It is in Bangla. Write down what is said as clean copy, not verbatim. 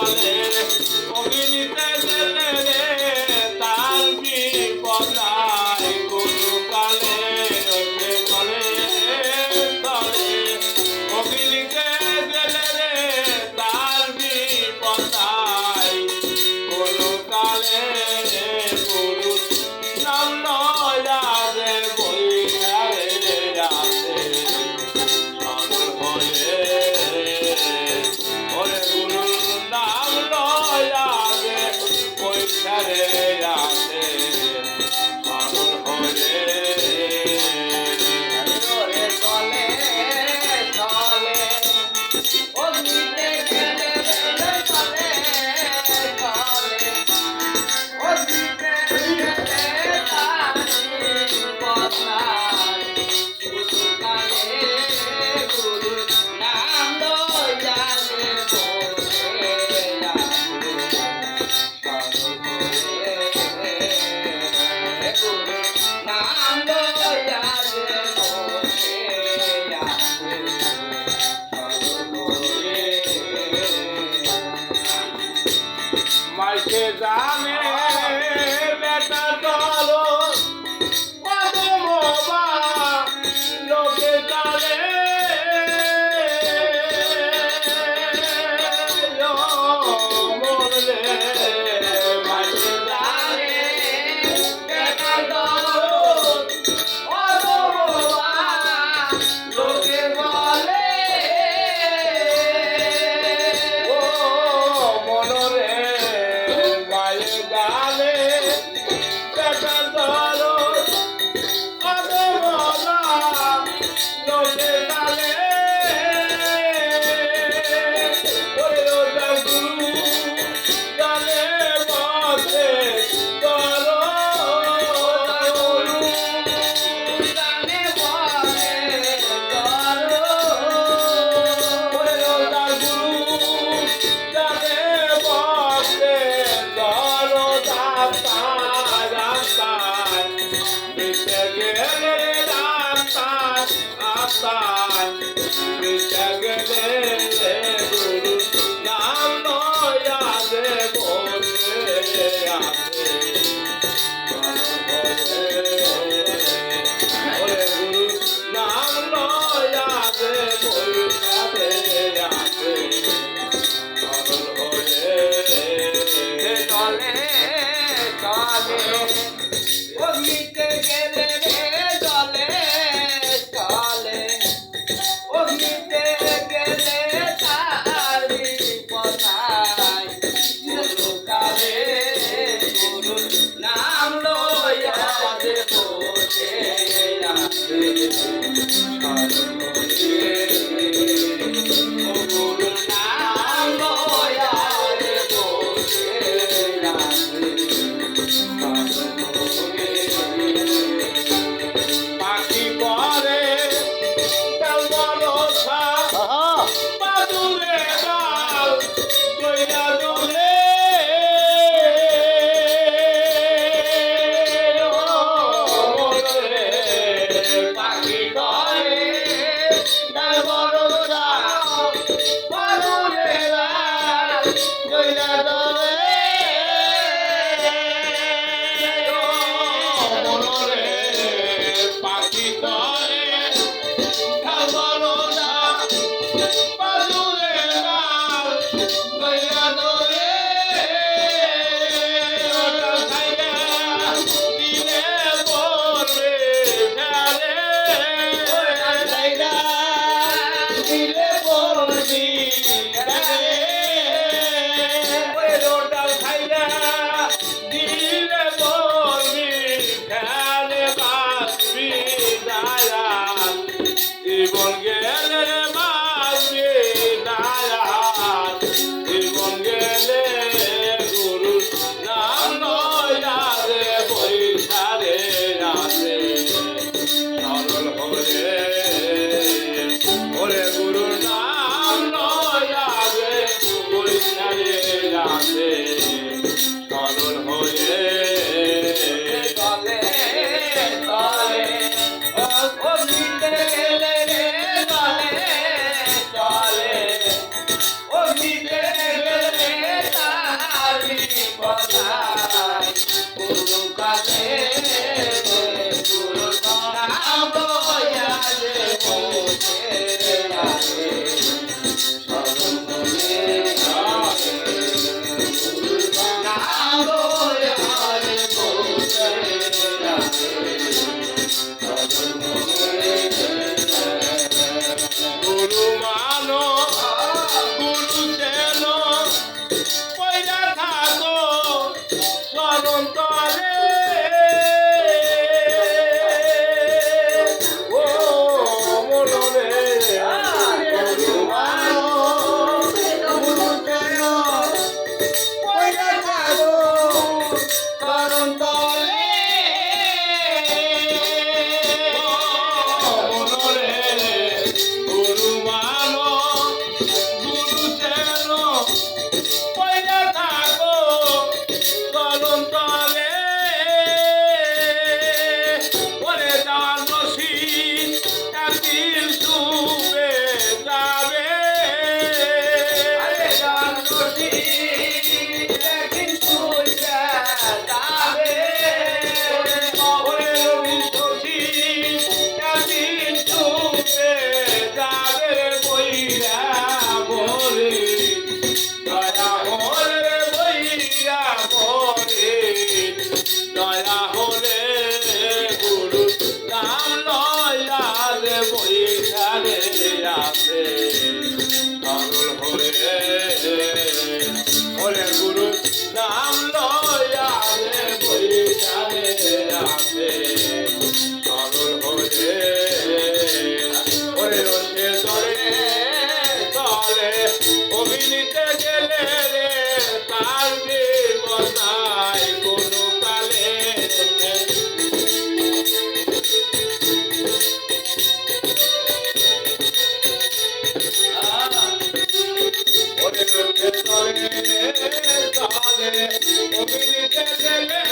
কালে অগ্নিতে গেলে রে তার বিপদ নাই কোনো কালে সে চলে চলে অগ্নিতে গেলে রে তার বিপদ নাই কোনো কালে পুরুষ নাম লয়া রে বইয়া রে রাতে সাগর হয়ে ওরে গুরু নাম লয়া রে বইয়া রে রাতে সাগর হয়ে ওরে চলে চলে অগ্নিতে গেলে চলে চলে অগ্নিতে গেলে তার বিপদ নাই কোনো কালে গুরু নাম লইয়া রে বইয়া মাইকে জানে বেটা চলো বাবা লোকে জানে মরলে মাইকে জানে বেটা চলো লোকে বলে ও মনরে মায়ে একদিন ছুটে যাবে ওরে রবি শশী একদিন ছুটে যাবে বইরা বলে দয়া হলে বইরা বলে দয়া হলে গুরু নাম লয়া রে বইরা রে আছে পাগল হলে ওরে গুরু নাম লয়া রে বইরা রে আছে পাগল হলে ওরে রসে ধরে চলে অভিনীতে গেলে রে তার বসায় কোনো কালে ওরে রসে ধরে চলে অভিনীতে গেলে